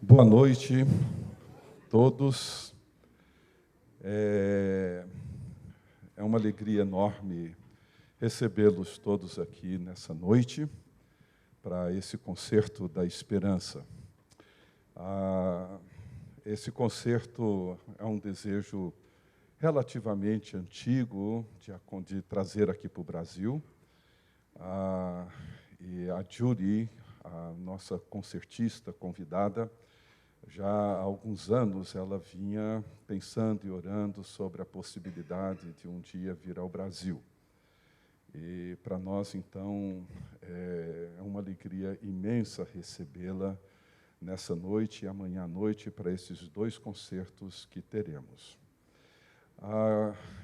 Boa noite a todos. É uma alegria enorme recebê-los todos aqui nessa noite para esse concerto da esperança. Esse concerto é um desejo relativamente antigo de trazer aqui para o Brasil. E a Judy, a nossa concertista convidada, já há alguns anos ela vinha pensando e orando sobre a possibilidade de um dia vir ao Brasil. E para nós, então, é uma alegria imensa recebê-la nessa noite e amanhã à noite para esses dois concertos que teremos.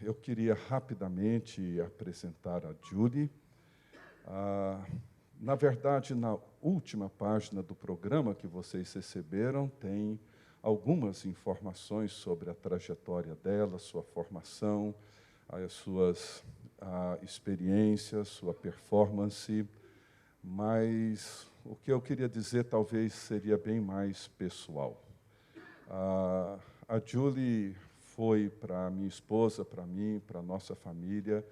Eu queria rapidamente apresentar a Judy. Na verdade, na última página do programa que vocês receberam, tem algumas informações sobre a trajetória dela, sua formação, as suas experiências, sua performance, mas o que eu queria dizer talvez seria bem mais pessoal. A Julie foi para minha esposa, para mim, para a nossa família,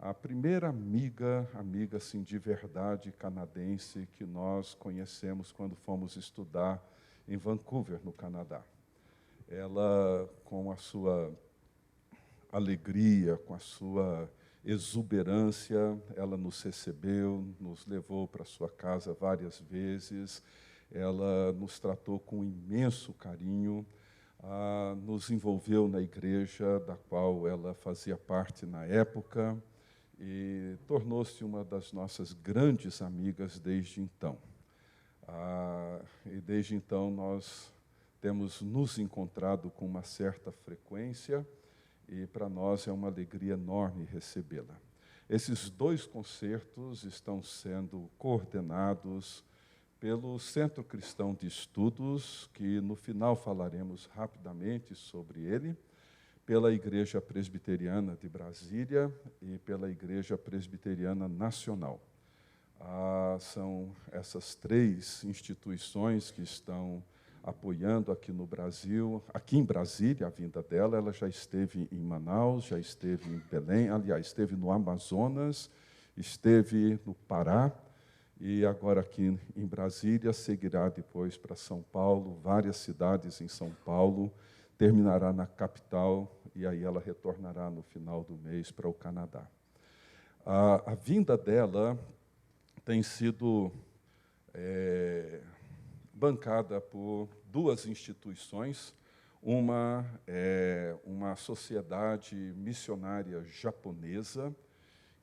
a primeira amiga assim, de verdade canadense que nós conhecemos quando fomos estudar em Vancouver, no Canadá. Ela, com a sua alegria, com a sua exuberância, ela nos recebeu, nos levou para sua casa várias vezes, ela nos tratou com imenso carinho, nos envolveu na igreja da qual ela fazia parte na época, e tornou-se uma das nossas grandes amigas desde então. E desde então nós temos nos encontrado com uma certa frequência e para nós é uma alegria enorme recebê-la. Esses dois concertos estão sendo coordenados pelo Centro Cristão de Estudos, que no final falaremos rapidamente sobre ele, pela Igreja Presbiteriana de Brasília e pela Igreja Presbiteriana Nacional. São essas três instituições que estão apoiando aqui no Brasil, aqui em Brasília, a vinda dela. Ela já esteve em Manaus, já esteve em Belém, aliás, esteve no Amazonas, esteve no Pará, e agora aqui em Brasília, seguirá depois para São Paulo, várias cidades em São Paulo, terminará na capital e aí ela retornará no final do mês para o Canadá. A vinda dela tem sido bancada por duas instituições. Uma é uma sociedade missionária japonesa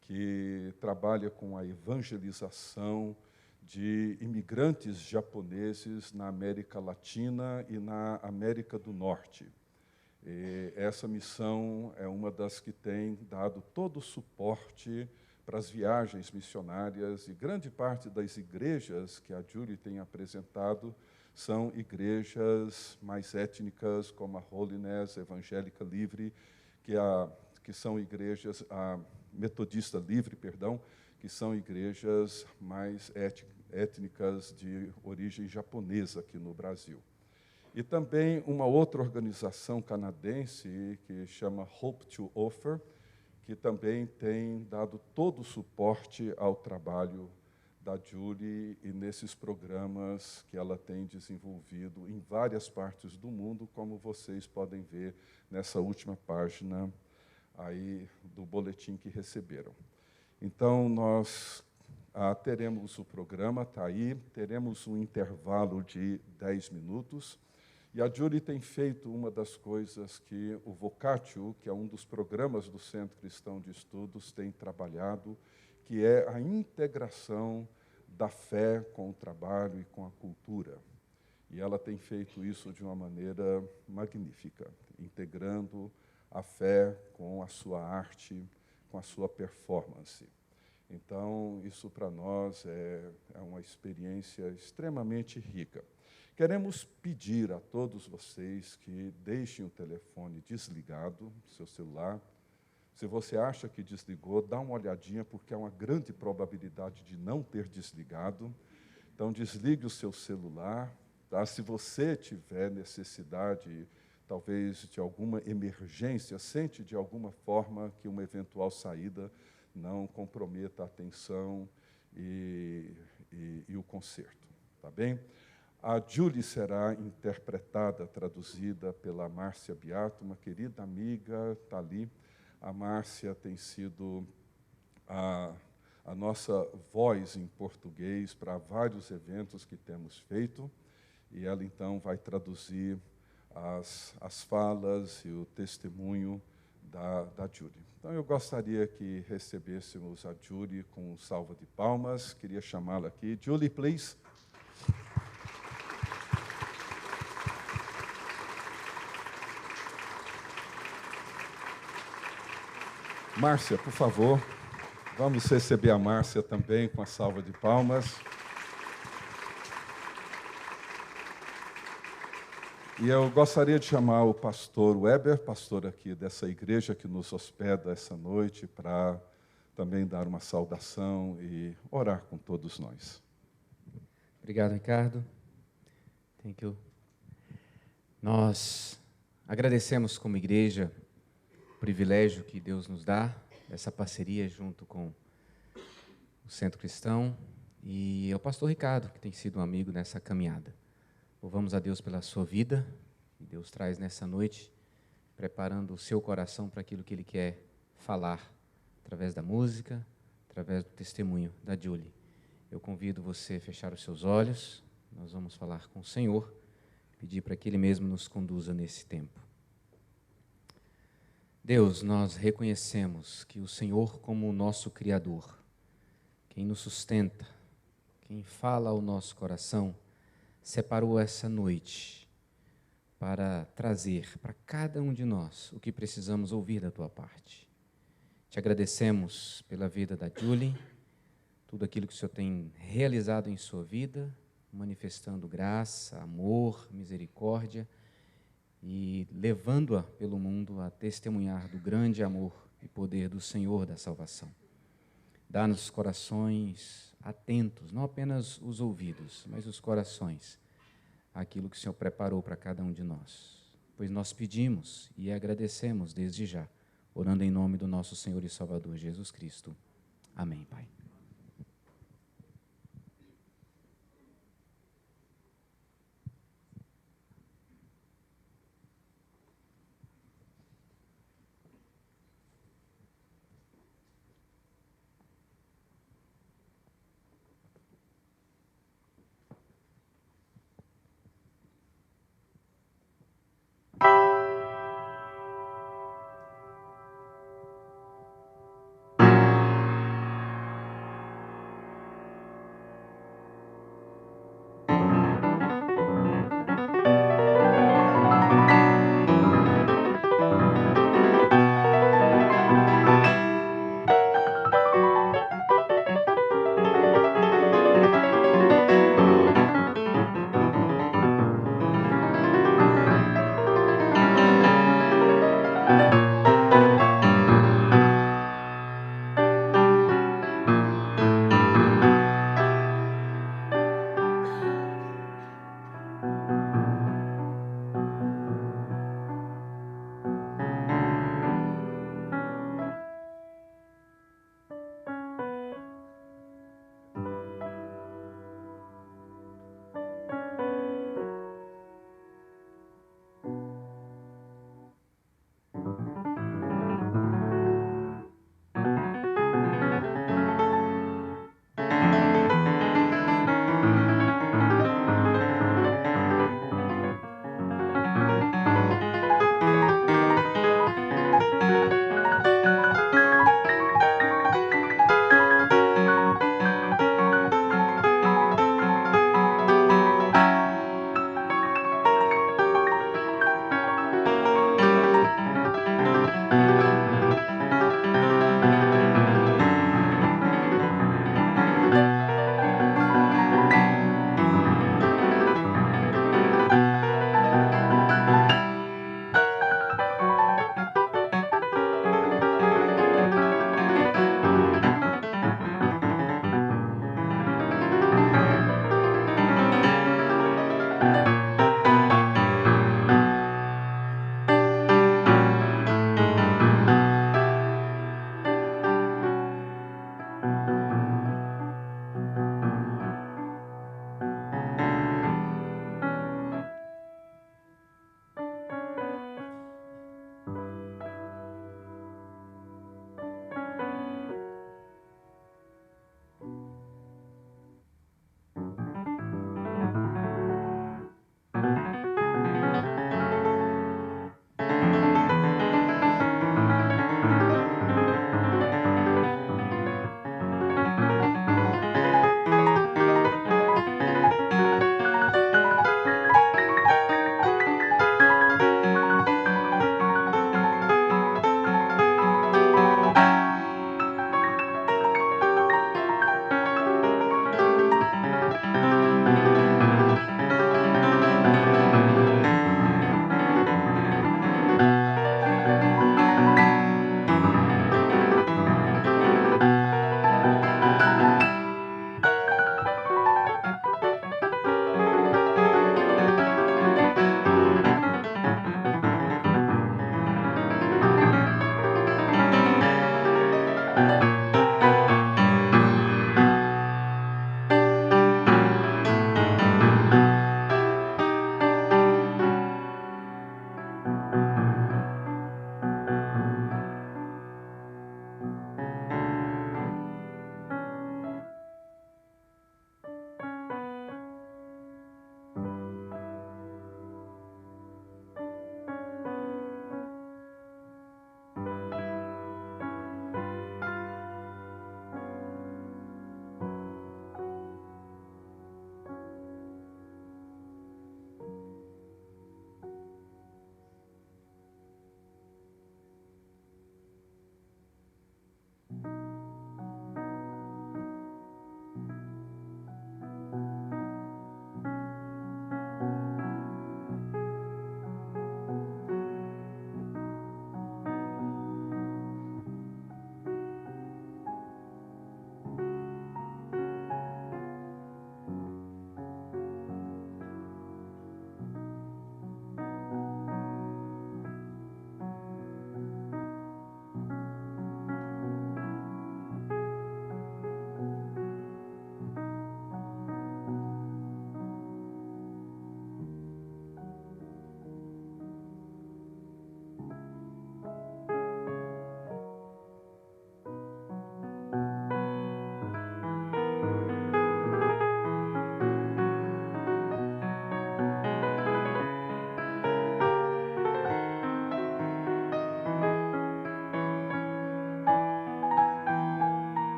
que trabalha com a evangelização de imigrantes japoneses na América Latina e na América do Norte. E essa missão é uma das que tem dado todo o suporte para as viagens missionárias, e grande parte das igrejas que a Julie tem apresentado são igrejas mais étnicas, como a Holiness, Evangélica Livre, que são igrejas, a Metodista Livre, perdão, que são igrejas mais étnicas de origem japonesa aqui no Brasil. E também uma outra organização canadense que chama Hope to Offer, que também tem dado todo o suporte ao trabalho da Julie e nesses programas que ela tem desenvolvido em várias partes do mundo, como vocês podem ver nessa última página aí do boletim que receberam. Então, nós teremos o programa, está aí, teremos um intervalo de 10 minutos, e a Julie tem feito uma das coisas que o Vocatio, que é um dos programas do Centro Cristão de Estudos, tem trabalhado, que é a integração da fé com o trabalho e com a cultura. E ela tem feito isso de uma maneira magnífica, integrando a fé com a sua arte, com a sua performance. Então, isso para nós é uma experiência extremamente rica. Queremos pedir a todos vocês que deixem o telefone desligado, seu celular. Se você acha que desligou, dá uma olhadinha, porque há uma grande probabilidade de não ter desligado. Então, desligue o seu celular, Tá? Se você tiver necessidade, talvez de alguma emergência, sente de alguma forma que uma eventual saída não comprometa a atenção e o concerto. Tá bem? A Julie será interpretada, traduzida pela Márcia Beato, uma querida amiga, está ali. A Márcia tem sido a nossa voz em português para vários eventos que temos feito, e ela, então, vai traduzir as falas e o testemunho da Julie. Então, eu gostaria que recebêssemos a Julie com salva de palmas. Queria chamá-la aqui. Julie, please. Márcia, por favor, vamos receber a Márcia também com a salva de palmas. E eu gostaria de chamar o pastor Weber, pastor aqui dessa igreja que nos hospeda essa noite, para também dar uma saudação e orar com todos nós. Obrigado, Ricardo. Thank you. Nós agradecemos como igreja o privilégio que Deus nos dá, essa parceria junto com o Centro Cristão e ao pastor Ricardo, que tem sido um amigo nessa caminhada. Louvamos a Deus pela sua vida, que Deus traz nessa noite, preparando o seu coração para aquilo que Ele quer falar, através da música, através do testemunho da Julie. Eu convido você a fechar os seus olhos, nós vamos falar com o Senhor, pedir para que Ele mesmo nos conduza nesse tempo. Deus, nós reconhecemos que o Senhor, como o nosso Criador, quem nos sustenta, quem fala ao nosso coração, separou essa noite para trazer para cada um de nós o que precisamos ouvir da Tua parte. Te agradecemos pela vida da Julie, tudo aquilo que o Senhor tem realizado em sua vida, manifestando graça, amor, misericórdia e levando-a pelo mundo a testemunhar do grande amor e poder do Senhor da salvação. Dá-nos corações atentos, não apenas os ouvidos, mas os corações, àquilo que o Senhor preparou para cada um de nós. Pois nós pedimos e agradecemos desde já, orando em nome do nosso Senhor e Salvador Jesus Cristo. Amém, Pai.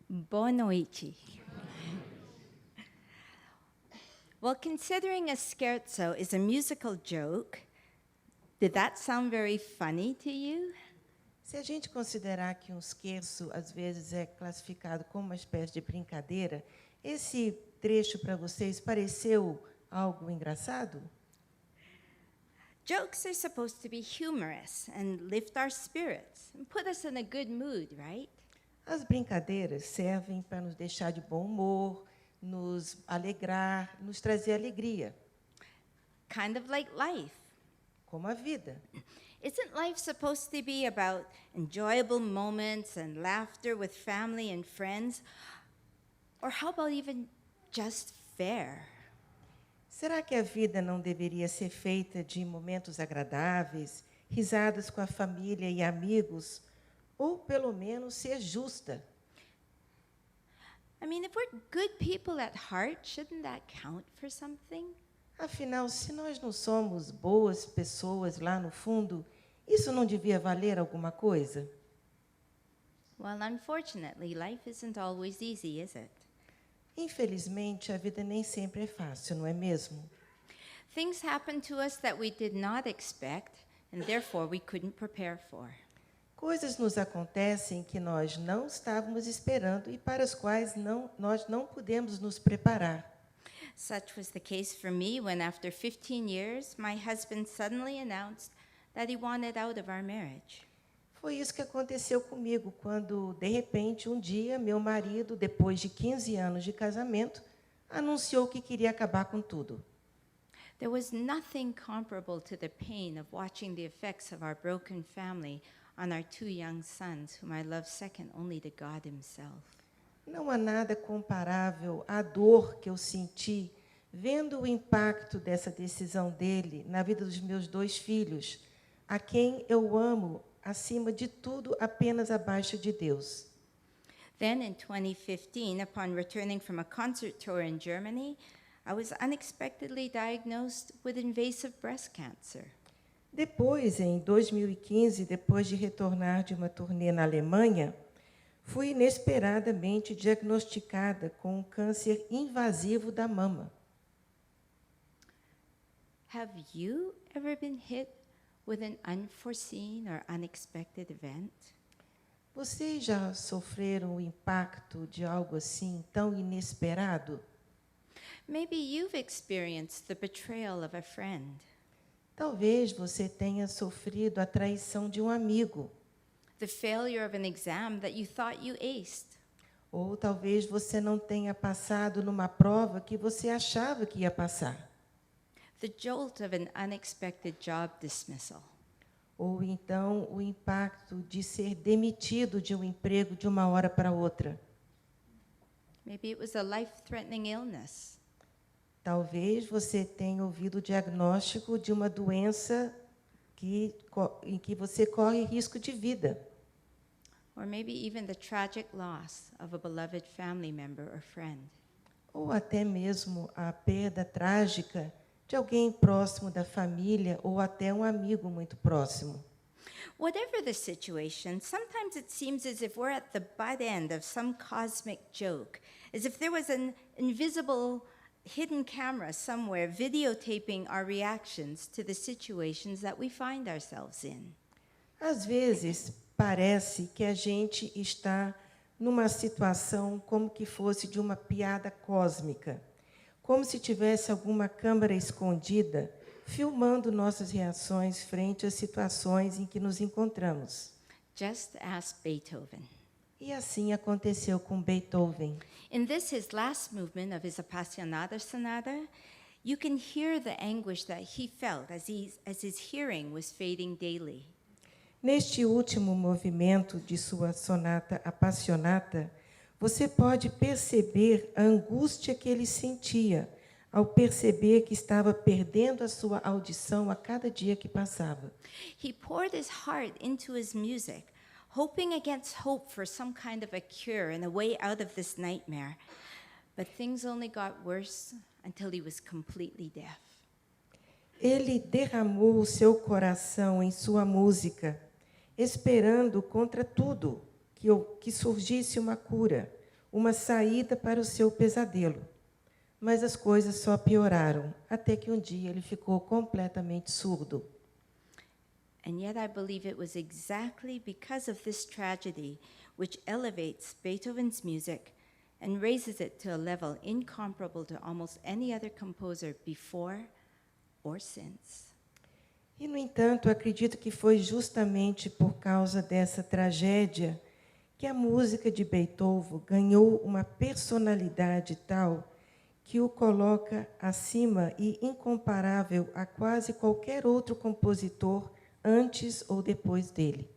Boa noite. Well, considering a scherzo is a musical joke, did that sound very funny to you? Se a gente considerar que um scherzo, às vezes, é classificado como uma espécie de brincadeira, esse trecho para vocês pareceu algo engraçado? Jokes are supposed to be humorous and lift our spirits and put us in a good mood, right? As brincadeiras servem para nos deixar de bom humor, nos alegrar, nos trazer alegria, Kind of like life. como a vida. Isn't life supposed to be about enjoyable moments and laughter with family and friends? Or how about even just fair? Será que a vida não deveria ser feita de momentos agradáveis, risadas com a família e amigos, ou pelo menos ser justa? I mean, if we're good people at heart, shouldn't that count for something? Afinal, se nós não somos boas pessoas lá no fundo, isso não devia valer alguma coisa? Well, unfortunately, life isn't always easy, is it? Infelizmente, a vida nem sempre é fácil, não é mesmo? Things happen to us that we did not expect, and therefore we couldn't prepare for. Coisas nos acontecem que nós não estávamos esperando e para as quais nós não pudemos nos preparar. Such was the case for me when, after 15 years, my husband suddenly announced that he wanted out of our marriage. Foi isso que aconteceu comigo quando, de repente, um dia, meu marido, depois de 15 anos de casamento, anunciou que queria acabar com tudo. There was nothing comparable to the pain of watching the effects of our broken family on our two young sons, whom I love second only to God Himself. Não há nada comparável à dor que eu senti vendo o impacto dessa decisão dele na vida dos meus 2 filhos, a quem eu amo acima de tudo, apenas abaixo de Deus. Then in 2015, upon returning from a concert tour in Germany, I was unexpectedly diagnosed with invasive breast cancer. Depois, em 2015, depois de retornar de uma turnê na Alemanha, fui inesperadamente diagnosticada com um câncer invasivo da mama. Have you ever been hit with an unforeseen or unexpected event? Vocês já sofreram o impacto de algo assim tão inesperado? Maybe you've experienced the betrayal of a friend. Talvez você tenha sofrido a traição de um amigo. The failure of an exam that you thought you aced. Ou talvez você não tenha passado numa prova que você achava que ia passar. The jolt of an unexpected job dismissal. Ou então o impacto de ser demitido de um emprego de uma hora para outra. Maybe it was a life-threatening illness. Talvez você tenha ouvido o diagnóstico de uma doença em que você corre risco de vida. Or maybe even the tragic loss of a beloved family member or friend. Ou até mesmo a perda trágica de alguém próximo da família ou até um amigo muito próximo. Whatever the situation, sometimes it seems as if we're at the butt end of some cosmic joke, as if there was an invisible hidden camera somewhere videotaping our reactions to the situations that we find ourselves in. Às vezes, parece que a gente está numa situação como que fosse de uma piada cósmica, como se tivesse alguma câmera escondida filmando nossas reações frente às situações em que nos encontramos. Just ask Beethoven. E assim aconteceu com Beethoven. In this, his last movement of his Appassionata Sonata, you can hear the anguish that he felt as his hearing was fading daily. Neste último movimento de sua sonata Appassionata, você pode perceber a angústia que ele sentia ao perceber que estava perdendo a sua audição a cada dia que passava. He poured his heart into his music, hoping against hope for some kind of a cure and a way out of this nightmare. But things only got worse until he was completely deaf. Ele derramou o seu coração em sua música, esperando contra tudo que surgisse uma cura, uma saída para o seu pesadelo. Mas as coisas só pioraram, até que um dia ele ficou completamente surdo. And yet I believe it was exactly because of this tragedy which elevates Beethoven's music and raises it to a level incomparable to almost any other composer before or since. E, no entanto, acredito que foi justamente por causa dessa tragédia que a música de Beethoven ganhou uma personalidade tal que o coloca acima e incomparável a quase qualquer outro compositor antes ou depois dele.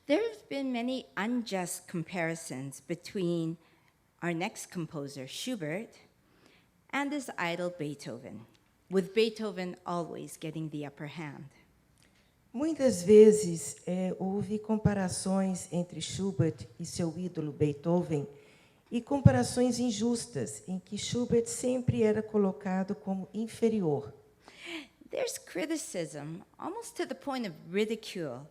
There have been many unjust comparisons between our next composer, Schubert, and his idol, Beethoven, with Beethoven always getting the upper hand. Muitas vezes houve comparações entre Schubert e seu ídolo Beethoven, e comparações injustas, em que Schubert sempre era colocado como inferior. There's criticism, almost to the point of ridicule,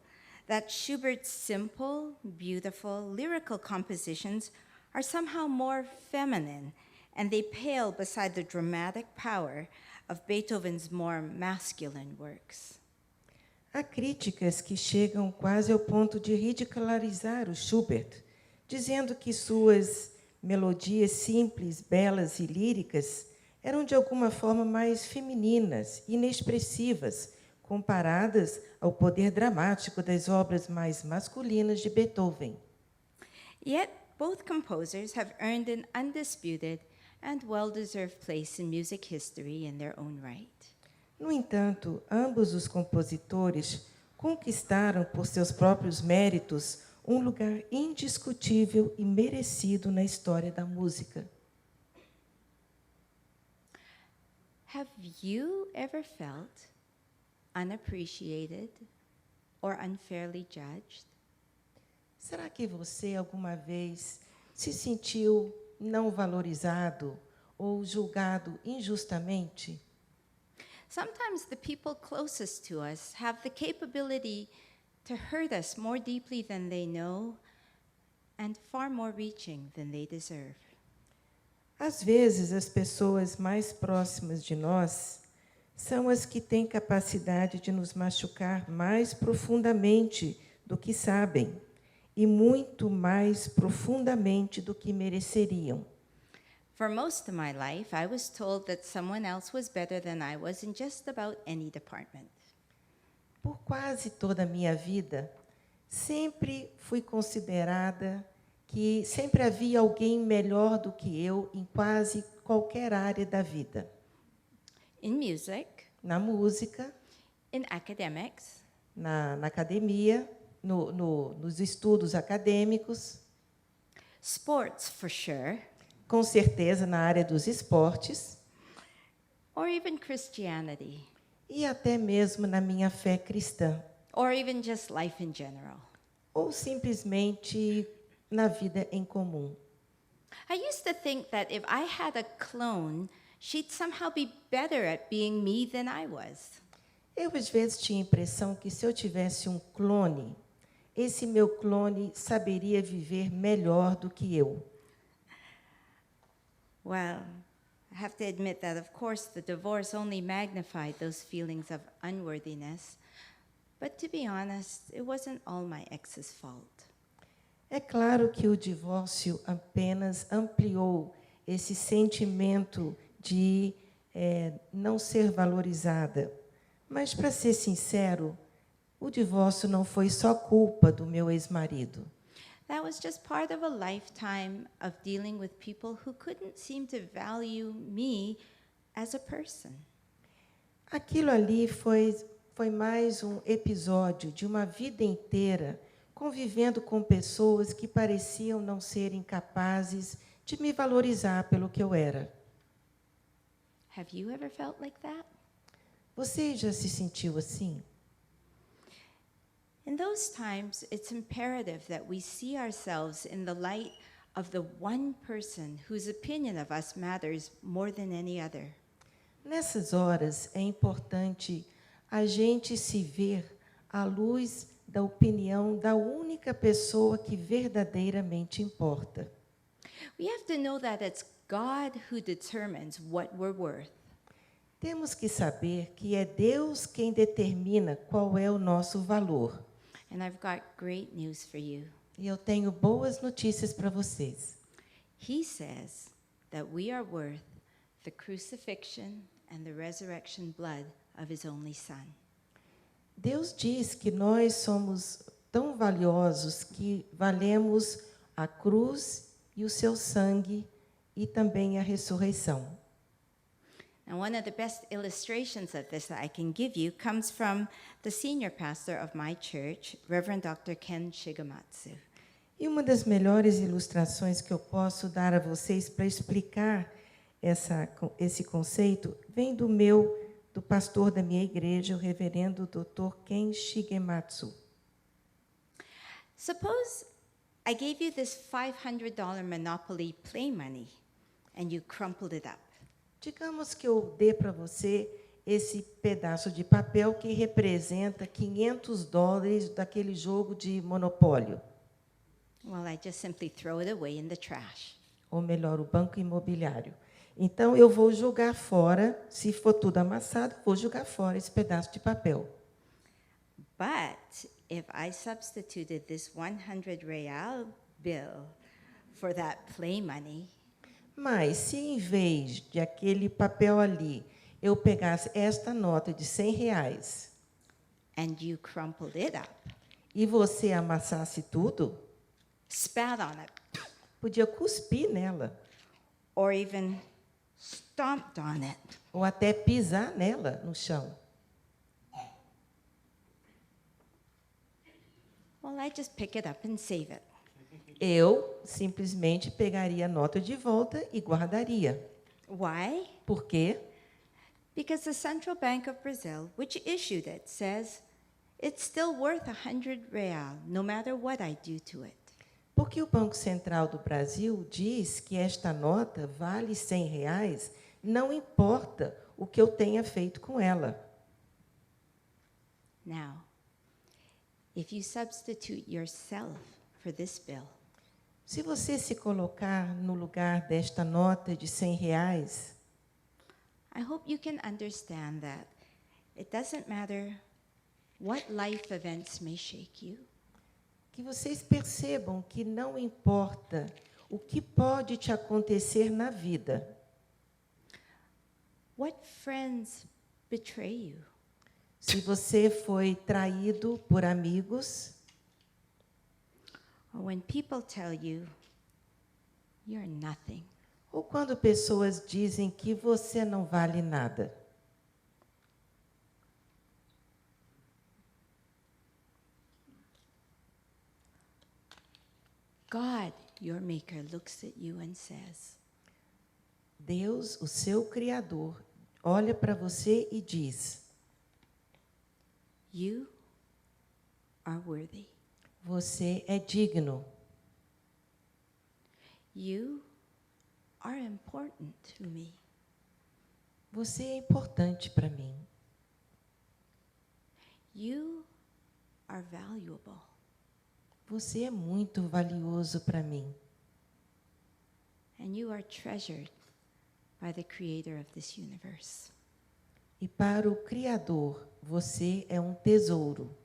that Schubert's simple, beautiful, lyrical compositions are somehow more feminine, and they pale beside the dramatic power of Beethoven's more masculine works. Há críticas que chegam quase ao ponto de ridicularizar o Schubert, dizendo que suas melodias simples, belas e líricas eram de alguma forma mais femininas, inexpressivas, comparadas ao poder dramático das obras mais masculinas de Beethoven. Yet, both composers have earned an undisputed and well-deserved place in music history in their own right. No entanto, ambos os compositores conquistaram, por seus próprios méritos, um lugar indiscutível e merecido na história da música. Have you ever felt unappreciated or unfairly judged? Será que você alguma vez se sentiu não valorizado ou julgado injustamente? Sometimes the people closest to us have the capability to hurt us more deeply than they know and far more reaching than they deserve. Às vezes, as pessoas mais próximas de nós são as que têm capacidade de nos machucar mais profundamente do que sabem e muito mais profundamente do que mereceriam. For most of my life, I was told that someone else was better than I was in just about any department. Por quase toda a minha vida, sempre fui considerada que sempre havia alguém melhor do que eu em quase qualquer área da vida. In music, Na música, in academics, na academia, nos estudos acadêmicos, sports for sure, com certeza na área dos esportes or even Christianity, e até mesmo na minha fé cristã, or even just life in general. ou simplesmente na vida em comum. I used to think that if I had a clone, she'd somehow be better at being me than I was. Eu, às vezes, tinha a impressão que, se eu tivesse um clone, esse meu clone saberia viver melhor do que eu. Well, I have to admit that, of course, the divorce only magnified those feelings of unworthiness. But to be honest, it wasn't all my ex's fault. É claro que o divórcio apenas ampliou esse sentimento de não ser valorizada. Mas, para ser sincero, o divórcio não foi só culpa do meu ex-marido. That was just part of a lifetime of dealing with people who couldn't seem to value me as a person. Aquilo ali foi mais um episódio de uma vida inteira convivendo com pessoas que pareciam não serem capazes de me valorizar pelo que eu era. Have you ever felt like that? Você já se sentiu assim? In those times, it's imperative that we see ourselves in the light of the one person whose opinion of us matters more than any other. Nessas horas, é importante a gente se ver à luz da opinião da única pessoa que verdadeiramente importa. We have to know that it's God who determines what we're worth. Temos que saber que é Deus quem determina qual é o nosso valor. And I've got great news for you. E eu tenho boas notícias para vocês. He says that we are worth the crucifixion and the resurrection blood of his only Son. Deus diz que nós somos tão valiosos que valemos a cruz e o seu sangue e também a ressurreição. And one of the best illustrations of this that I can give you comes from the senior pastor of my church, Reverend Dr. Ken Shigematsu. E uma das melhores ilustrações que eu posso dar a vocês para explicar esse conceito vem do pastor da minha igreja, o reverendo Dr. Ken Shigematsu. Suppose I gave you this $500 Monopoly play money and you crumpled it up. Digamos que eu dê para você esse pedaço de papel que representa $500 daquele jogo de monopólio. Well, I just simply throw it away in the trash. Ou melhor, o banco imobiliário. Então, eu vou jogar fora, se for tudo amassado, vou jogar fora esse pedaço de papel. But if I substituted this 100 real bill for that play money, Mas, se em vez de aquele papel ali, eu pegasse esta nota de R$ 100 and you crumpled it up, e você amassasse tudo, spat on it, podia cuspir nela, or even stomped on it, ou até pisar nela no chão. well, I just pick it up and save it. Eu simplesmente pegaria a nota de volta e guardaria. Why? Por quê? Because the Central Bank of Brazil, which issued it, says it's still worth 100 real, no matter what I do to it. Porque o Banco Central do Brasil diz que esta nota vale R$ 100, não importa o que eu tenha feito com ela. Now, if you substitute yourself for this bill, Se você se colocar no lugar desta nota de R$ 100, I hope you can understand that it doesn't matter what life events may shake you, que vocês percebam que não importa o que pode te acontecer na vida, what friends betray you, se você foi traído por amigos, or when people tell you you're nothing. ou quando pessoas dizem que você não vale nada. God, your maker, looks at you and says, Deus, o seu Criador, olha para você e diz: you are worthy. você é digno, You are important to me. você é importante para mim, You are valuable. você é muito valioso para mim. And you are treasured by the creator of this universe. E para o Criador, você é um tesouro.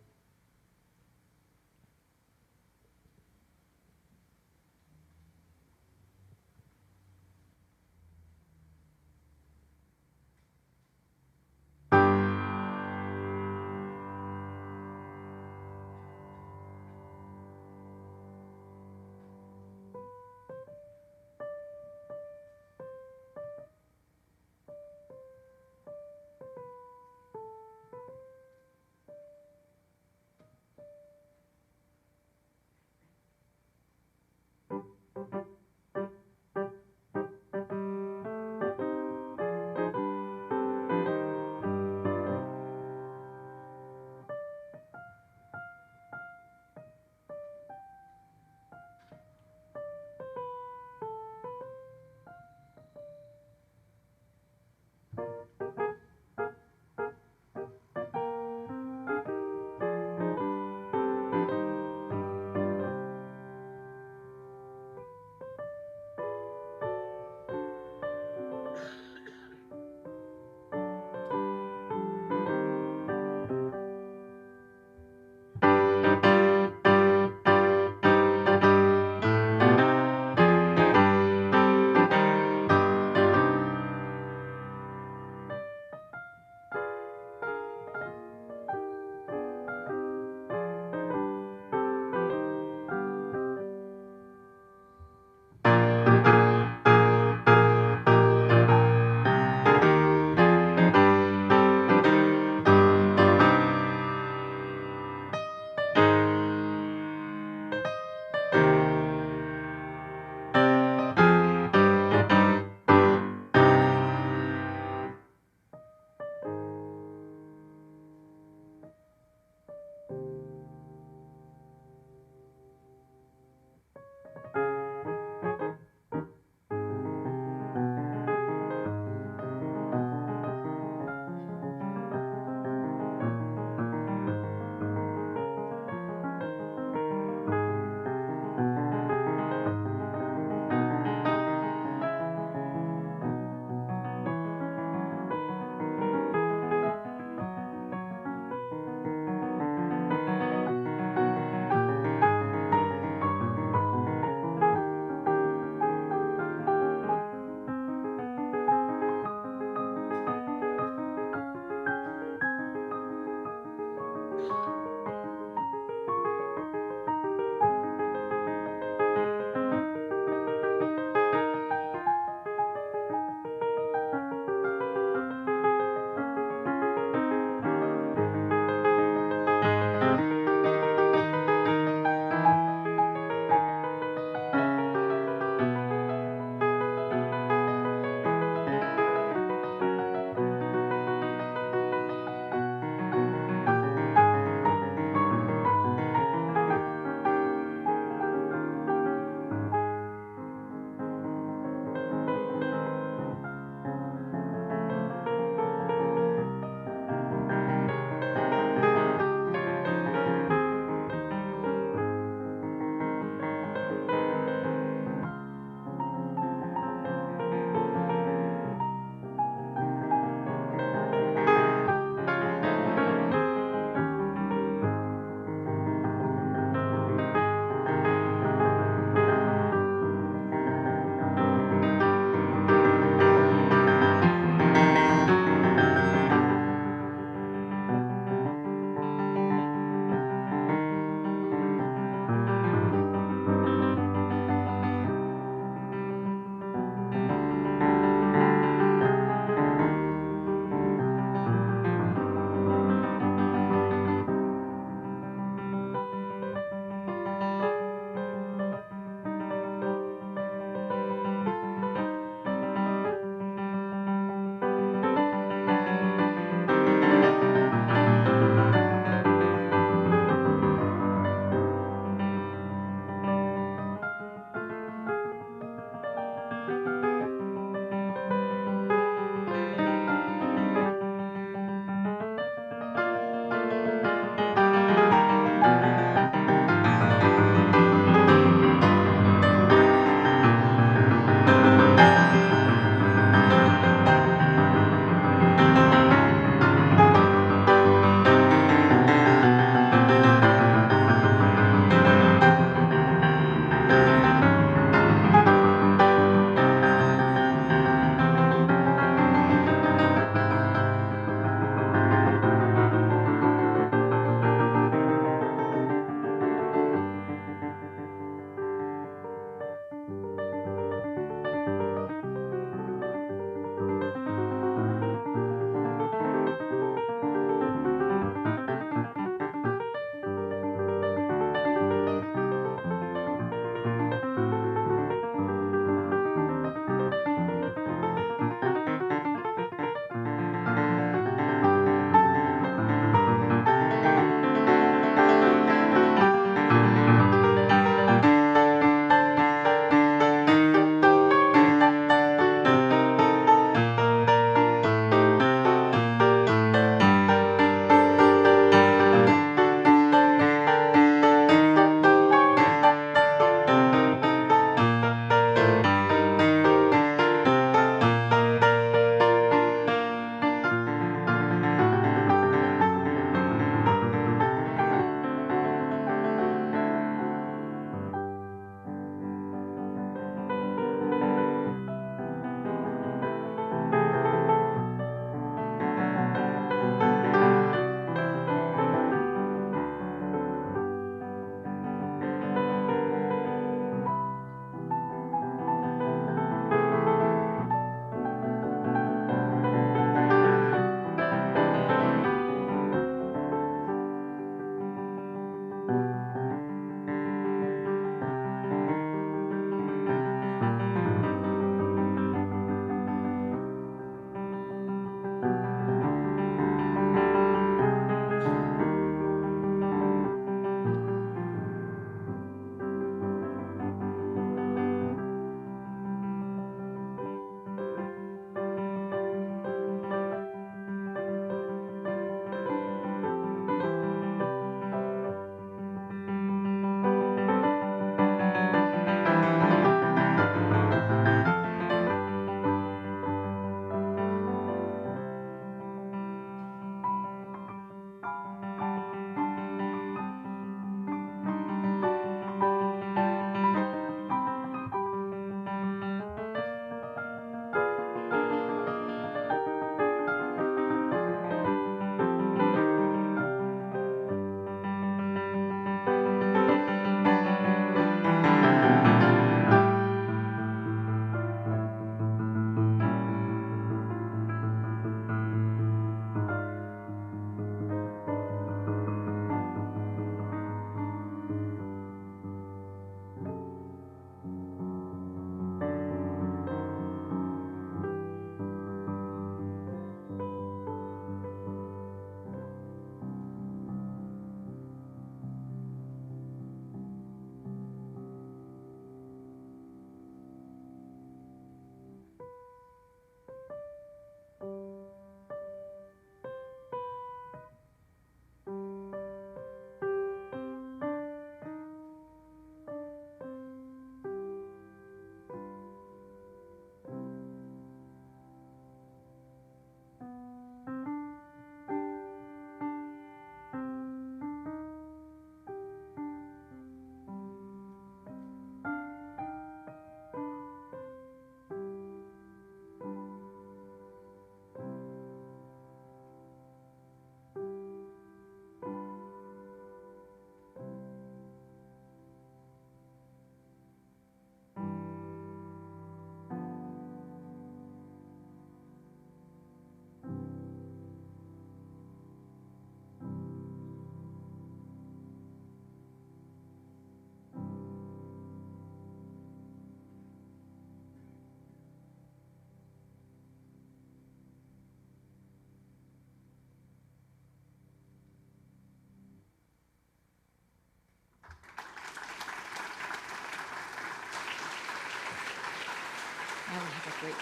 have a great.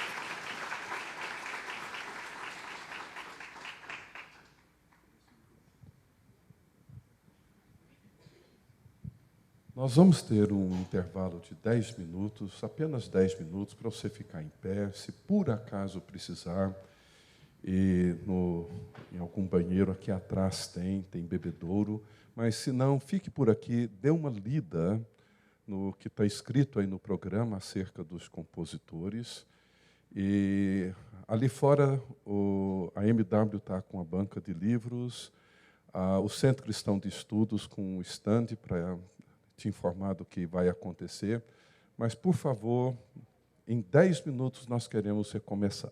Nós vamos ter um intervalo de 10 minutos, apenas 10 minutos, para você ficar em pé, se por acaso precisar. E em algum banheiro aqui atrás tem bebedouro, mas se não, fique por aqui, dê uma lida no que está escrito aí no programa acerca dos compositores. E ali fora, a MW está com a banca de livros, o Centro Cristão de Estudos com um stand para te informar do que vai acontecer. Mas, por favor, em 10 minutos nós queremos recomeçar.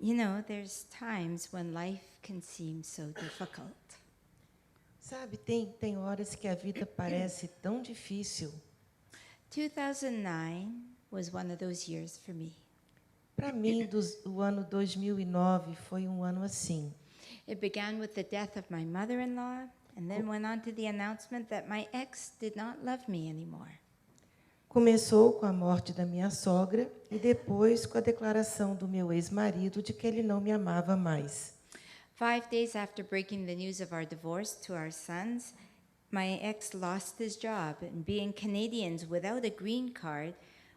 You know, there's times when life can seem so difficult. Sabe, tem horas que a vida parece tão difícil. 2009 was one of those years for me. Para mim, o ano 2009 foi um ano assim. It began with the death of my mother-in-law and then went on to the announcement that my ex did not love me anymore. Começou com a morte da minha sogra e depois com a declaração do meu ex-marido de que ele não me amava mais. 5 days after breaking the news of our divorce to our sons, my ex lost his job, and being Canadians without a green card,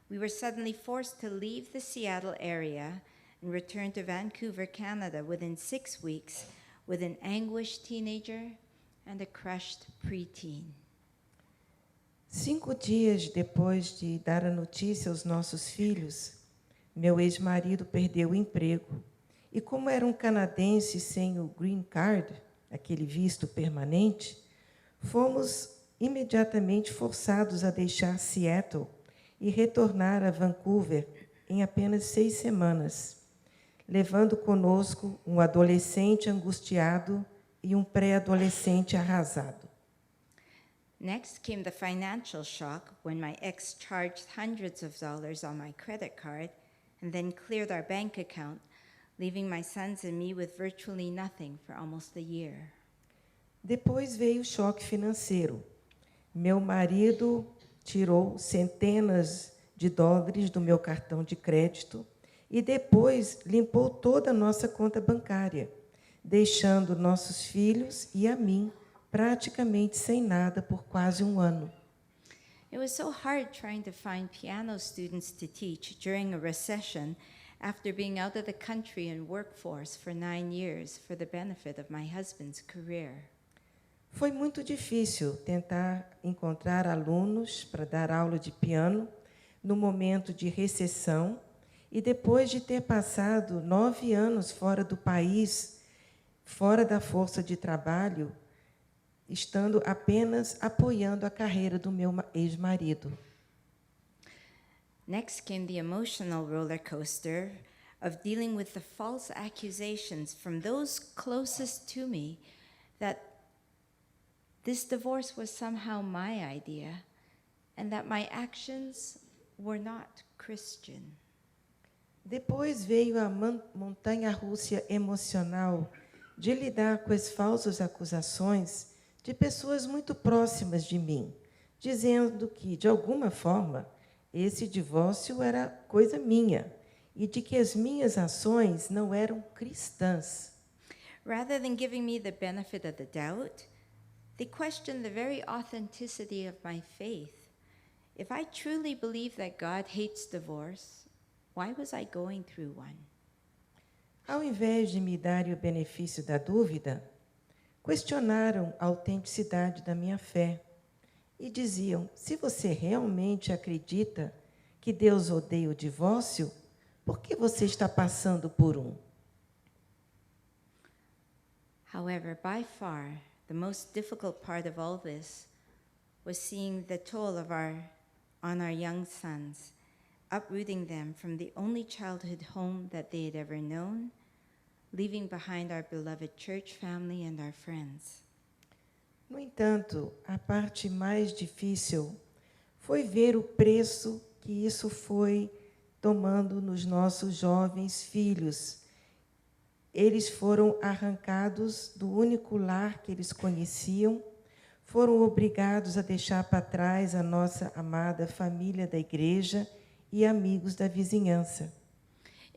we were suddenly forced to leave the Seattle area and return to Vancouver, Canada within 6 weeks with an anguished teenager and a crushed preteen. 5 dias depois de dar a notícia aos nossos filhos, meu ex-marido perdeu o emprego. E como era um canadense sem o green card, aquele visto permanente, fomos imediatamente forçados a deixar Seattle e retornar a Vancouver em apenas 6 semanas, levando conosco um adolescente angustiado e um pré-adolescente arrasado. Next came the financial shock when my ex charged hundreds of dollars on my credit card and then cleared our bank account, leaving my sons and me with virtually nothing for almost a year. Depois veio o choque financeiro. Meu marido tirou centenas de dólares do meu cartão de crédito e depois limpou toda a nossa conta bancária, deixando nossos filhos e a mim praticamente sem nada por quase um ano. It was so hard trying to find piano students to teach during a recession after being out of the country and workforce for 9 years for the benefit of my husband's career. Foi muito difícil tentar encontrar alunos para dar aula de piano no momento de recessão e depois de ter passado 9 anos fora do país, fora da força de trabalho, estando apenas apoiando a carreira do meu ex-marido. Next came the emotional roller coaster of dealing with the false accusations from those closest to me that this divorce was somehow my idea and that my actions were not Christian. Depois veio a montanha-russa emocional de lidar com as falsas acusações de pessoas muito próximas de mim, dizendo que, de alguma forma, esse divórcio era coisa minha e de que as minhas ações não eram cristãs. Rather than giving me the benefit of the doubt, they questioned the very authenticity of my faith. If I truly believe that God hates divorce, why was I going through one? Ao invés de me darem o benefício da dúvida, questionaram a autenticidade da minha fé e diziam: se você realmente acredita que Deus odeia o divórcio, por que você está passando por um? However, by far, the most difficult part of all this was seeing the toll on our young sons, uprooting them from the only childhood home that they had ever known, leaving behind our beloved church family and our friends. No entanto, a parte mais difícil foi ver o preço que isso foi tomando nos nossos jovens filhos. Eles foram arrancados do único lar que eles conheciam, foram obrigados a deixar para trás a nossa amada família da igreja e amigos da vizinhança.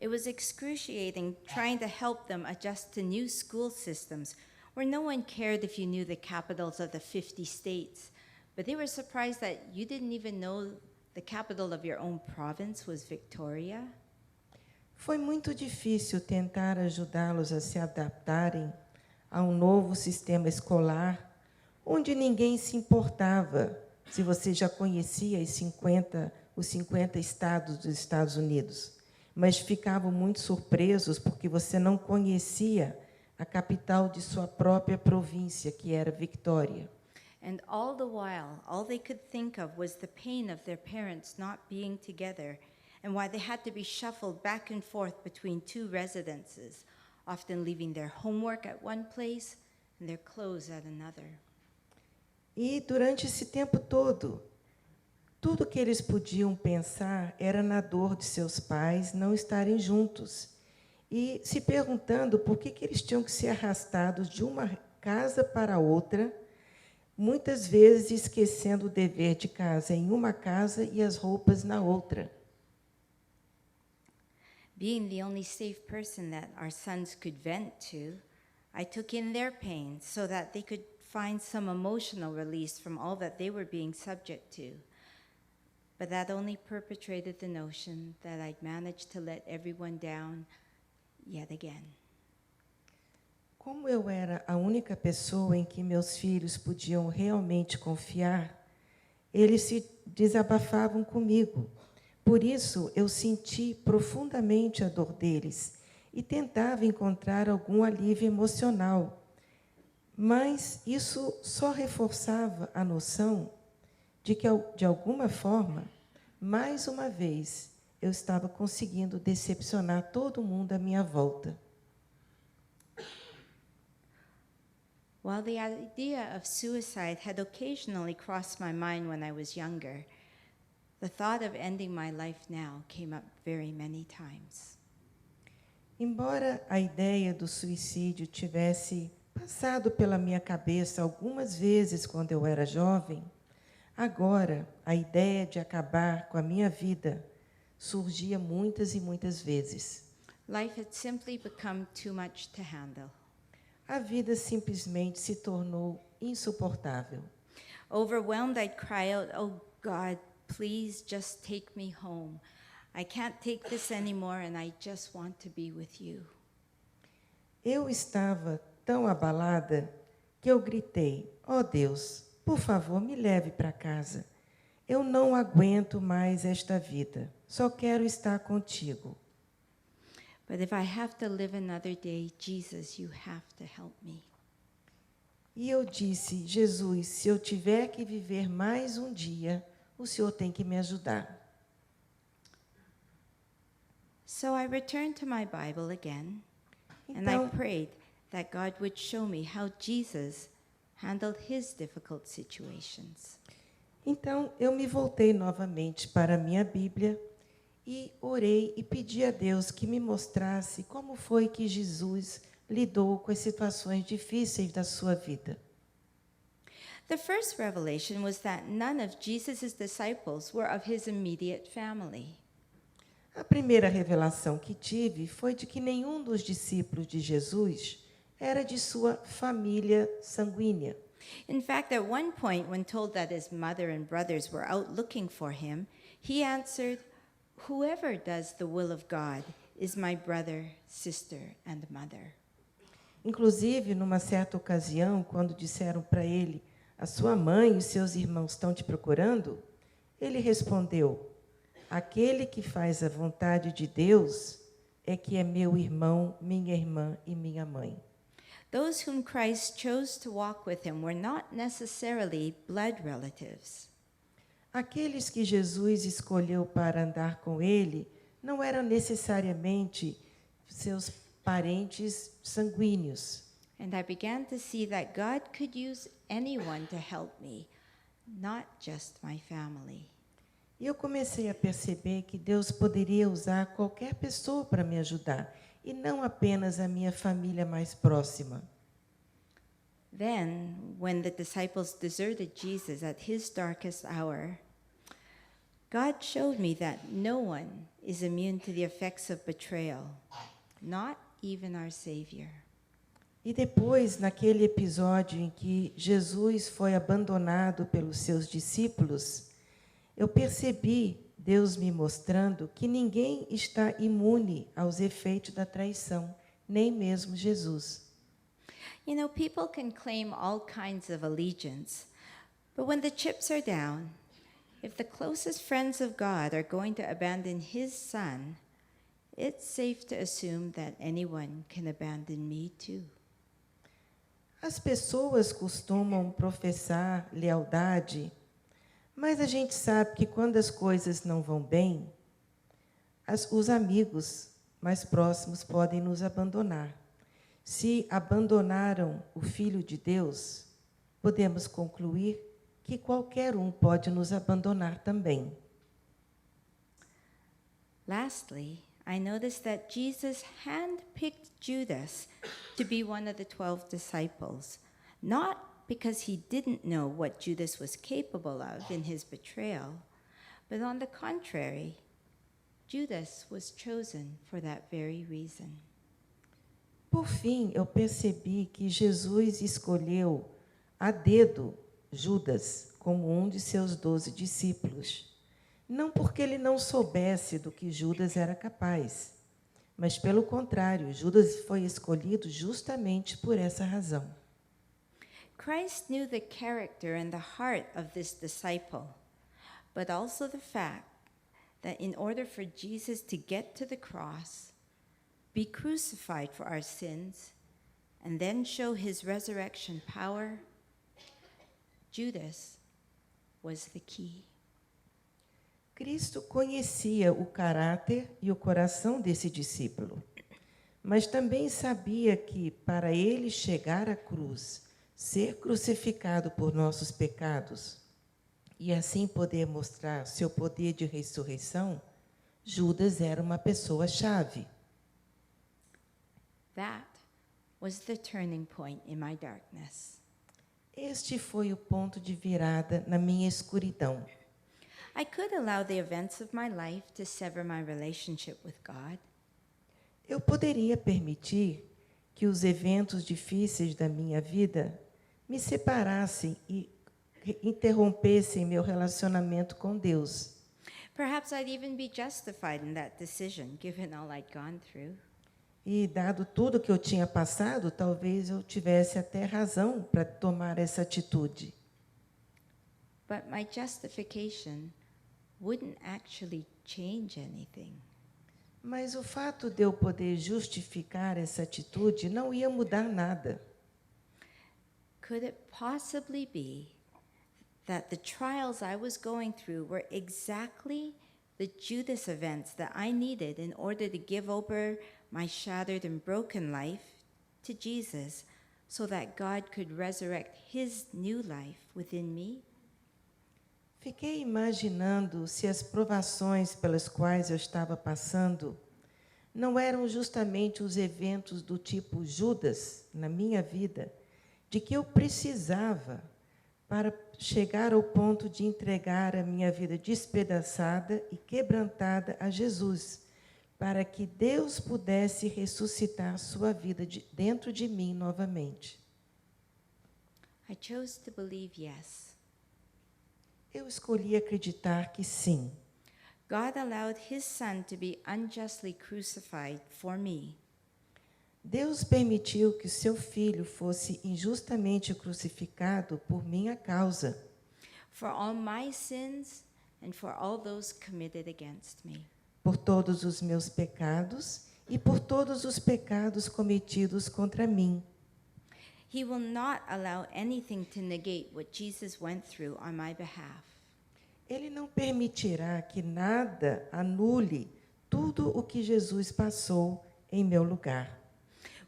It was excruciating trying to help them adjust to new school systems where no one cared if you knew the capitals of the 50 states, but they were surprised that you didn't even know the capital of your own province was Victoria. Foi muito difícil tentar ajudá-los a se adaptarem a um novo sistema escolar, onde ninguém se importava se você já conhecia os 50 estados dos Estados Unidos, mas ficavam muito surpresos porque você não conhecia a capital de sua própria província, que era Victoria. And all the while, all they could think of was the pain of their parents not being together and why they had to be shuffled back and forth between two residences, often leaving their homework at one place and their clothes at another. E durante esse tempo todo, tudo que eles podiam pensar era na dor de seus pais não estarem juntos. E se perguntando por que eles tinham que ser arrastados de uma casa para outra, muitas vezes esquecendo o dever de casa em uma casa e as roupas na outra. Being the only safe person that our sons could vent to, I took in their pain so that they could find some emotional release from all that they were being subject to. But that only perpetuated the notion that I'd managed to let everyone down yet again. Como eu era a única pessoa em que meus filhos podiam realmente confiar, eles se desabafavam comigo. Por isso, eu senti profundamente a dor deles e tentava encontrar algum alívio emocional. Mas isso só reforçava a noção de que, de alguma forma, mais uma vez, eu estava conseguindo decepcionar todo mundo à minha volta. While the idea of suicide had occasionally crossed my mind when I was younger, the thought of ending my life now came up very many times. Embora a ideia do suicídio tivesse passado pela minha cabeça algumas vezes quando eu era jovem, agora a ideia de acabar com a minha vida surgia muitas e muitas vezes. Life had simply become too much to handle. A vida simplesmente se tornou insuportável. Overwhelmed, I'd cry out, "Oh God, please just take me home. I can't take this anymore and I just want to be with you." Eu estava tão abalada que eu gritei: "Oh Deus, por favor, me leve para casa. Eu não aguento mais esta vida. Só quero estar contigo." But if I have to live another day, Jesus, you have to help me. E eu disse: Jesus, se eu tiver que viver mais um dia, o Senhor tem que me ajudar. So I returned to my Bible again, and I Então, prayed that God would show me how Jesus handled his difficult situations. então eu me voltei novamente para a minha Bíblia e orei e pedi a Deus que me mostrasse como foi que Jesus lidou com as situações difíceis da sua vida. The first revelation was that none of Jesus' disciples were of his immediate family. A primeira revelação que tive foi de que nenhum dos discípulos de Jesus era de sua família sanguínea. In fact, at one point, when told that his mother and brothers were out looking for him, he answered, "Whoever does the will of God is my brother, sister, and mother." Inclusive, numa certa ocasião, quando disseram para ele: "A sua mãe e os seus irmãos estão te procurando?", ele respondeu: "Aquele que faz a vontade de Deus é que é meu irmão, minha irmã e minha mãe." Those whom Christ chose to walk with him were not necessarily blood relatives. Aqueles que Jesus escolheu para andar com ele não eram necessariamente seus parentes sanguíneos. And I began to see that God could use anyone to help me, not just my family. E eu comecei a perceber que Deus poderia usar qualquer pessoa para me ajudar, e não apenas a minha família mais próxima. Then, when the disciples deserted Jesus at his darkest hour, God showed me that no one is immune to the effects of betrayal, not even our Savior. E depois, naquele episódio em que Jesus foi abandonado pelos seus discípulos, eu percebi Deus me mostrando que ninguém está imune aos efeitos da traição, nem mesmo Jesus. You know, people can claim all kinds of allegiance, but when the chips are down, if the closest friends of God are going to abandon his son, it's safe to assume that anyone can abandon me too. As pessoas costumam professar lealdade, mas a gente sabe que quando as coisas não vão bem, os amigos mais próximos podem nos abandonar. Se abandonaram o Filho de Deus, podemos concluir que qualquer um pode nos abandonar também. Lastly, I noticed that Jesus handpicked Judas to be one of the 12 disciples, not because he didn't know what Judas was capable of in his betrayal, but on the contrary, Judas was chosen for that very reason. Por fim, eu percebi que Jesus escolheu a dedo Judas como um de seus 12 discípulos. Não porque ele não soubesse do que Judas era capaz, mas, pelo contrário, Judas foi escolhido justamente por essa razão. Christ knew the character and the heart of this disciple, but also the fact that in order for Jesus to get to the cross, be crucified for our sins, and then show his resurrection power, Judas was the key. Cristo conhecia o caráter e o coração desse discípulo, mas também sabia que, para ele chegar à cruz, ser crucificado por nossos pecados e assim poder mostrar seu poder de ressurreição, Judas era uma pessoa-chave. That was the turning point in my darkness. Este foi o ponto de virada na minha escuridão. I could allow the events of my life to sever my relationship with God. Eu poderia permitir que os eventos difíceis da minha vida me separassem e interrompessem meu relacionamento com Deus. Perhaps I'd even be justified in that decision, given all I'd gone through. E, dado tudo que eu tinha passado, talvez eu tivesse até razão para tomar essa atitude. But my justification wouldn't actually change anything. Mas o fato de eu poder justificar essa atitude não ia mudar nada. Could it possibly be that the trials I was going through were exactly the Judas events that I needed in order to give over my shattered and broken life to Jesus so that God could resurrect his new life within me? Fiquei imaginando se as provações pelas quais eu estava passando não eram justamente os eventos do tipo Judas na minha vida, de que eu precisava para chegar ao ponto de entregar a minha vida despedaçada e quebrantada a Jesus, para que Deus pudesse ressuscitar sua vida dentro de mim novamente. I chose to believe yes. Eu escolhi acreditar que sim. God allowed his son to be unjustly crucified for me. Deus permitiu que seu filho fosse injustamente crucificado por minha causa, For all my sins and for all those committed against me. por todos os meus pecados e por todos os pecados cometidos contra mim. He will not allow anything to negate what Jesus went through on my behalf. Ele não permitirá que nada anule tudo o que Jesus passou em meu lugar.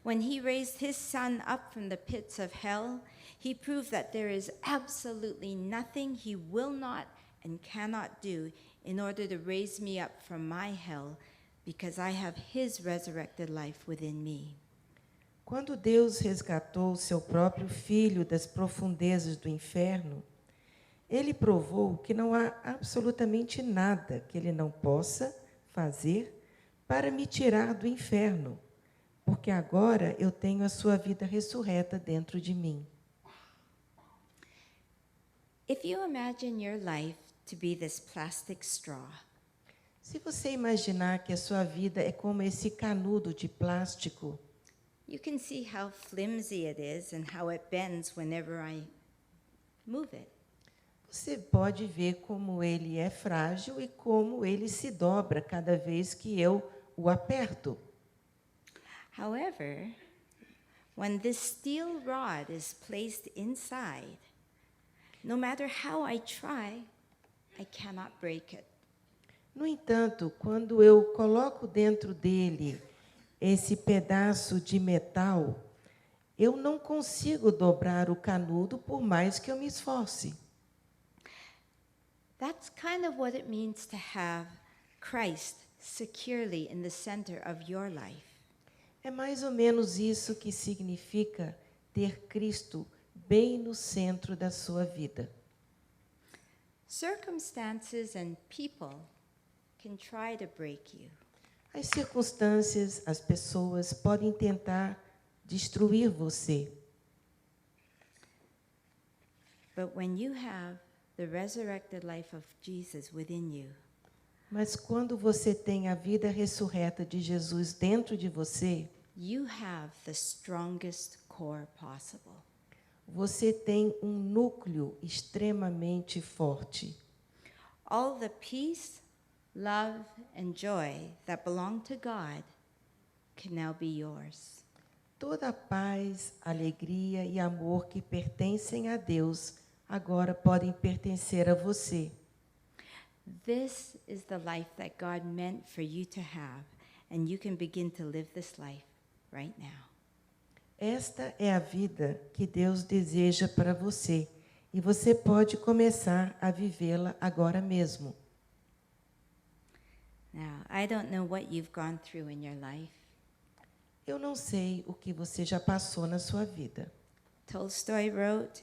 When he raised his son up from the pits of hell, he proved that there is absolutely nothing he will not and cannot do in order to raise me up from my hell, because I have his resurrected life within me. Quando Deus resgatou seu próprio filho das profundezas do inferno, ele provou que não há absolutamente nada que ele não possa fazer para me tirar do inferno, porque agora eu tenho a sua vida ressurreta dentro de mim. If you imagine your life to be this plastic straw, Se você imaginar que a sua vida é como esse canudo de plástico, you can see how flimsy it is and how it bends whenever I move it. você pode ver como ele é frágil e como ele se dobra cada vez que eu o aperto. However, when this steel rod is placed inside, no matter how I try, I cannot break it. No entanto, quando eu coloco dentro dele esse pedaço de metal, eu não consigo dobrar o canudo por mais que eu me esforce. That's kind of what it means to have Christ securely in the center of your life. É mais ou menos isso que significa ter Cristo bem no centro da sua vida. Circumstances and people can try to break you, As circunstâncias, as pessoas podem tentar destruir você, but when you have the resurrected life of Jesus within you, mas quando você tem a vida ressurreta de Jesus dentro de você, you have the strongest core possible. você tem um núcleo extremamente forte. All the peace, love, and joy that belong to God can now be yours. Toda a paz, alegria e amor que pertencem a Deus agora podem pertencer a você. This is the life that God meant for you to have, and you can begin to live this life right now. Esta é a vida que Deus deseja para você e você pode começar a vivê-la agora mesmo. Now, I don't know what you've gone through in your life. Eu não sei o que você já passou na sua vida. Tolstoy wrote,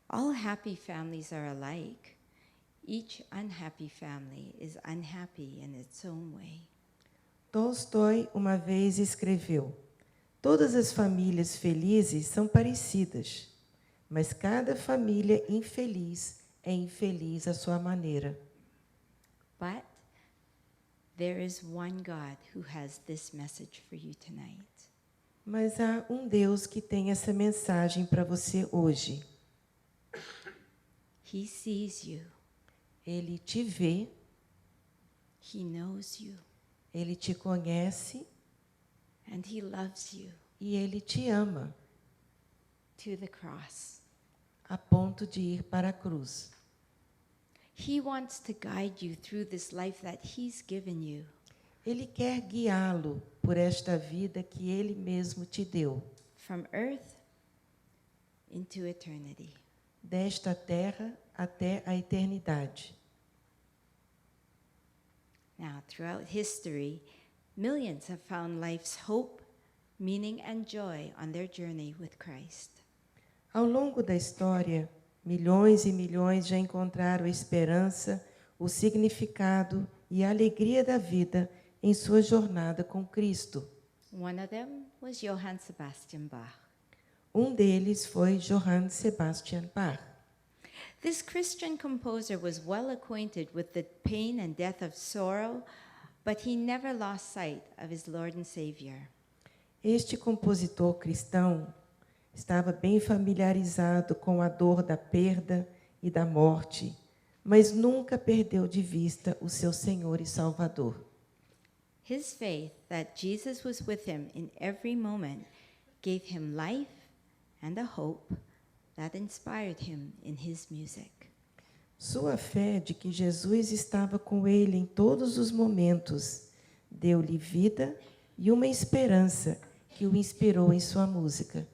"All happy families are alike. Each unhappy family is unhappy in its own way." Tolstói uma vez escreveu: todas as famílias felizes são parecidas, mas cada família infeliz é infeliz à sua maneira. But there is one God who has this message for you tonight. Mas há um Deus que tem essa mensagem para você hoje. He sees you. Ele te vê, He knows you. ele te conhece And he loves you e ele te ama, to the cross. a ponto de ir para a cruz. He wants to guide you through this life that he's given you. Ele quer guiá-lo por esta vida que ele mesmo te deu, From earth into eternity. desta terra até a eternidade. Now, throughout history, millions have found life's hope, meaning, and joy on their journey with Christ. Ao longo da história, milhões e milhões já encontraram a esperança, o significado e a alegria da vida em sua jornada com Cristo. One of them was Johann Sebastian Bach. Um deles foi Johann Sebastian Bach. This Christian composer was well acquainted with the pain and death of sorrow, but he never lost sight of his Lord and Savior. Este compositor cristão estava bem familiarizado com a dor da perda e da morte, mas nunca perdeu de vista o seu Senhor e Salvador. His faith that Jesus was with him in every moment gave him life and a hope that inspired him in his music. Sua fé de que Jesus estava com ele em todos os momentos deu-lhe vida e uma esperança que o inspirou em sua música.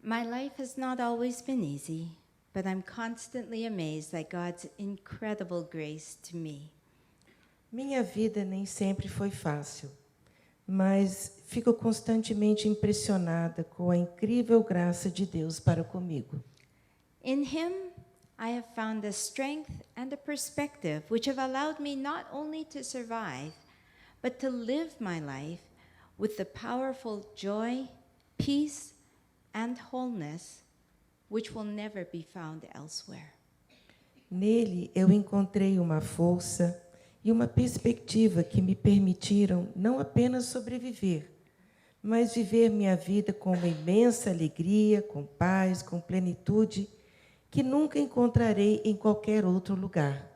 My life has not always been easy, but I'm constantly amazed at God's incredible grace to me. Minha vida nem sempre foi fácil, mas fico constantemente impressionada com a incrível graça de Deus para comigo. In Him, I have found a strength and a perspective which have allowed me not only to survive, but to live my life with the powerful joy, peace, and wholeness which will never be found elsewhere. Nele eu encontrei uma força e uma perspectiva que me permitiram não apenas sobreviver, mas viver minha vida com uma imensa alegria, com paz, com plenitude, que nunca encontrarei em qualquer outro lugar.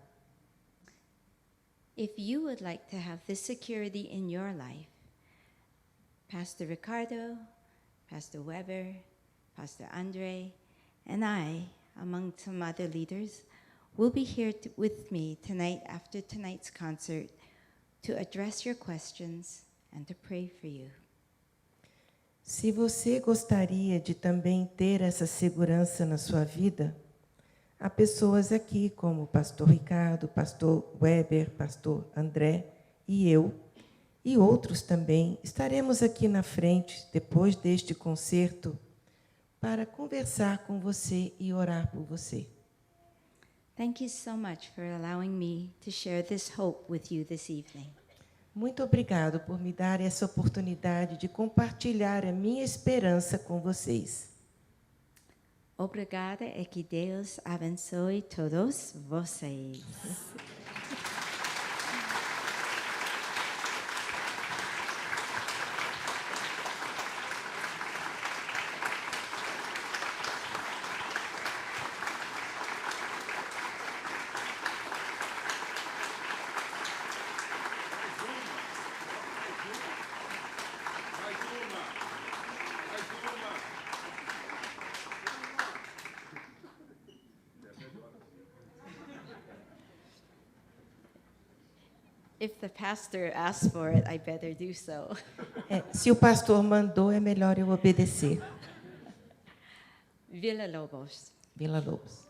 If you would like to have this security in your life, Pastor Ricardo, Pastor Weber, Pastor Andre, and I, among some other leaders, will be here with me tonight after tonight's concert to address your questions and to pray for you. Se você gostaria de também ter essa segurança na sua vida, há pessoas aqui como o pastor Ricardo, pastor Weber, pastor André e eu, e outros também, estaremos aqui na frente, depois deste concerto, para conversar com você e orar por você. Thank you so much for allowing me to share this hope with you this evening. Muito obrigado por me dar essa oportunidade de compartilhar a minha esperança com vocês. Obrigada e que Deus abençoe todos vocês. If the pastor asks for it, I better do so. Se o pastor mandou, é melhor eu obedecer. Villa Lobos. Vila Lobos.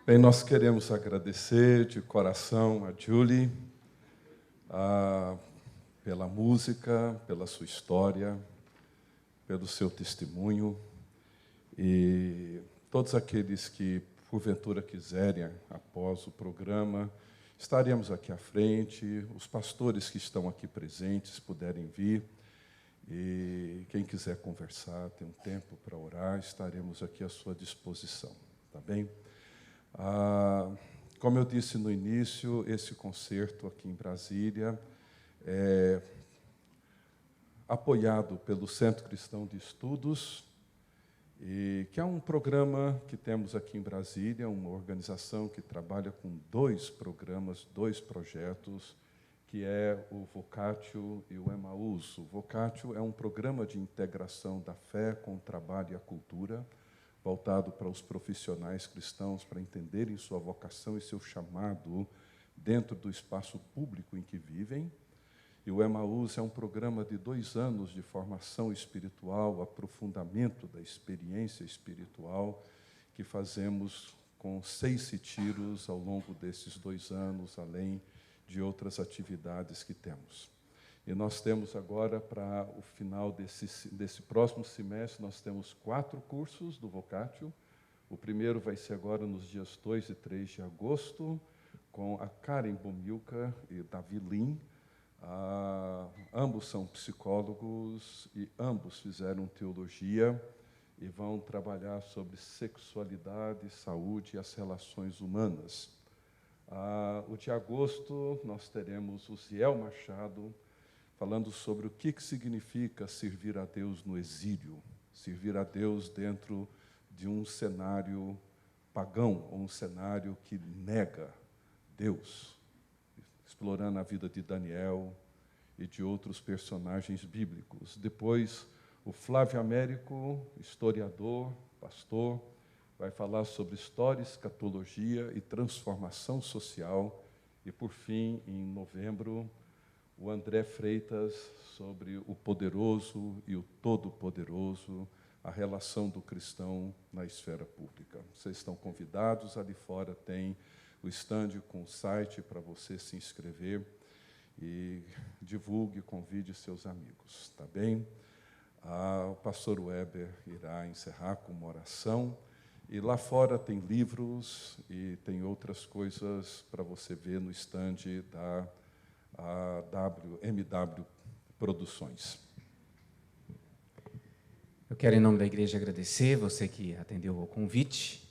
Bem, nós queremos agradecer de coração a Julie pela música, pela sua história, pelo seu testemunho, e todos aqueles que, porventura, quiserem, após o programa, estaremos aqui à frente, os pastores que estão aqui presentes puderem vir, e quem quiser conversar, ter um tempo para orar, estaremos aqui à sua disposição, tá bem? Como eu disse no início, esse concerto aqui em Brasília é apoiado pelo Centro Cristão de Estudos, e que é um programa que temos aqui em Brasília, uma organização que trabalha com 2 programas, 2 projetos, que é o Vocatio e o Emaús. O Vocatio é um programa de integração da fé com o trabalho e a cultura, voltado para os profissionais cristãos, para entenderem sua vocação e seu chamado dentro do espaço público em que vivem. E o Emaús é um programa de 2 anos de formação espiritual, aprofundamento da experiência espiritual, que fazemos com 6 retiros ao longo desses 2 anos, além de outras atividades que temos. E nós temos agora, para o final desse próximo semestre, nós temos 4 cursos do Vocatio. O primeiro vai ser agora nos dias 2 e 3 de agosto, com a Karen Bomilca e Davi Lim. Ambos são psicólogos e ambos fizeram teologia e vão trabalhar sobre sexualidade, saúde e as relações humanas. O de agosto, nós teremos o Ziel Machado, falando sobre o que significa servir a Deus no exílio, servir a Deus dentro de um cenário pagão, ou um cenário que nega Deus, explorando a vida de Daniel e de outros personagens bíblicos. Depois, o Flávio Américo, historiador, pastor, vai falar sobre história, escatologia e transformação social. E, por fim, em novembro, o André Freitas, sobre o poderoso e o todo-poderoso, a relação do cristão na esfera pública. Vocês estão convidados, ali fora tem o stand com o site para você se inscrever, e divulgue, convide seus amigos, tá bem? O pastor Weber irá encerrar com uma oração, e lá fora tem livros e tem outras coisas para você ver no stand da MW Produções. Eu quero, em nome da igreja, agradecer você que atendeu ao convite,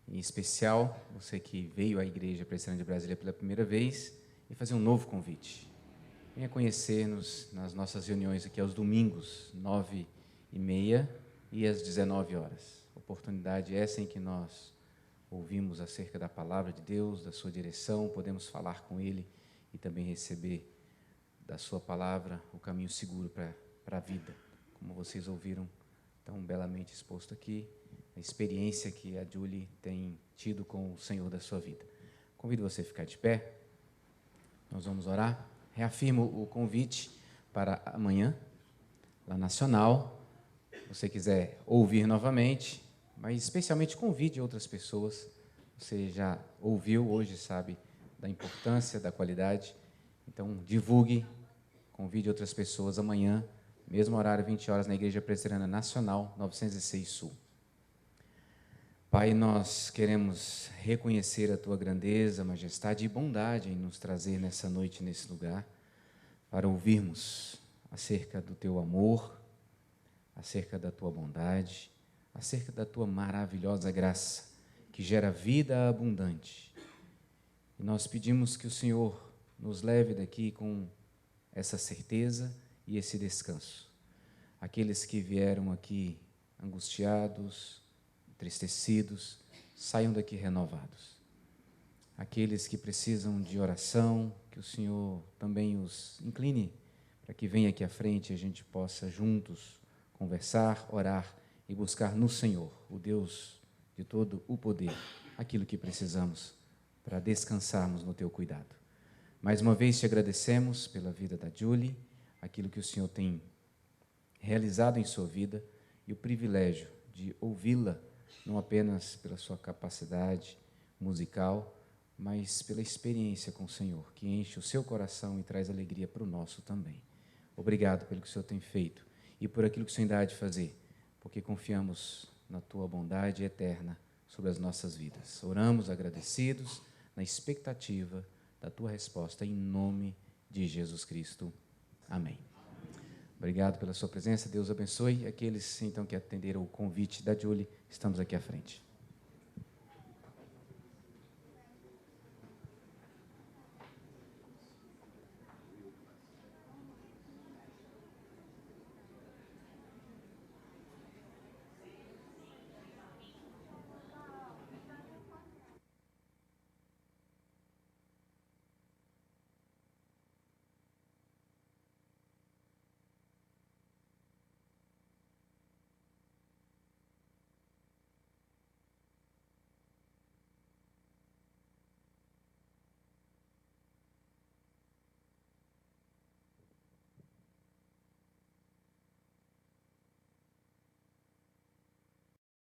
em especial você que veio à Igreja Presbiteriana de Brasília pela primeira vez, e fazer um novo convite. Venha conhecer-nos nas nossas reuniões aqui aos domingos, 9h30 e às 19 horas. Oportunidade essa em que nós ouvimos acerca da palavra de Deus, da sua direção, podemos falar com Ele e também receber da sua palavra o caminho seguro para a vida, como vocês ouviram tão belamente exposto aqui, a experiência que a Julie tem tido com o Senhor da sua vida. Convido você a ficar de pé, nós vamos orar. Reafirmo o convite para amanhã, lá Nacional. Se você quiser ouvir novamente, mas especialmente convide outras pessoas. Você já ouviu, hoje sabe da importância, da qualidade. Então, divulgue, convide outras pessoas amanhã, mesmo horário, 20 horas, na Igreja Presbiteriana Nacional, 906 Sul. Pai, nós queremos reconhecer a Tua grandeza, majestade e bondade em nos trazer nessa noite, nesse lugar, para ouvirmos acerca do Teu amor, acerca da Tua bondade, acerca da Tua maravilhosa graça, que gera vida abundante. E nós pedimos que o Senhor nos leve daqui com essa certeza e esse descanso. Aqueles que vieram aqui angustiados, entristecidos, saiam daqui renovados. Aqueles que precisam de oração, que o Senhor também os incline para que venha aqui à frente e a gente possa juntos conversar, orar e buscar no Senhor, o Deus de todo o poder, aquilo que precisamos para descansarmos no Teu cuidado. Mais uma vez te agradecemos pela vida da Julie, aquilo que o Senhor tem realizado em sua vida e o privilégio de ouvi-la, não apenas pela sua capacidade musical, mas pela experiência com o Senhor, que enche o seu coração e traz alegria para o nosso também. Obrigado pelo que o Senhor tem feito e por aquilo que o Senhor ainda há de fazer, porque confiamos na tua bondade eterna sobre as nossas vidas. Oramos agradecidos, na expectativa da tua resposta, em nome de Jesus Cristo. Amém. Obrigado pela sua presença, Deus abençoe. Aqueles, então, que atenderam o convite da Julie, estamos aqui à frente.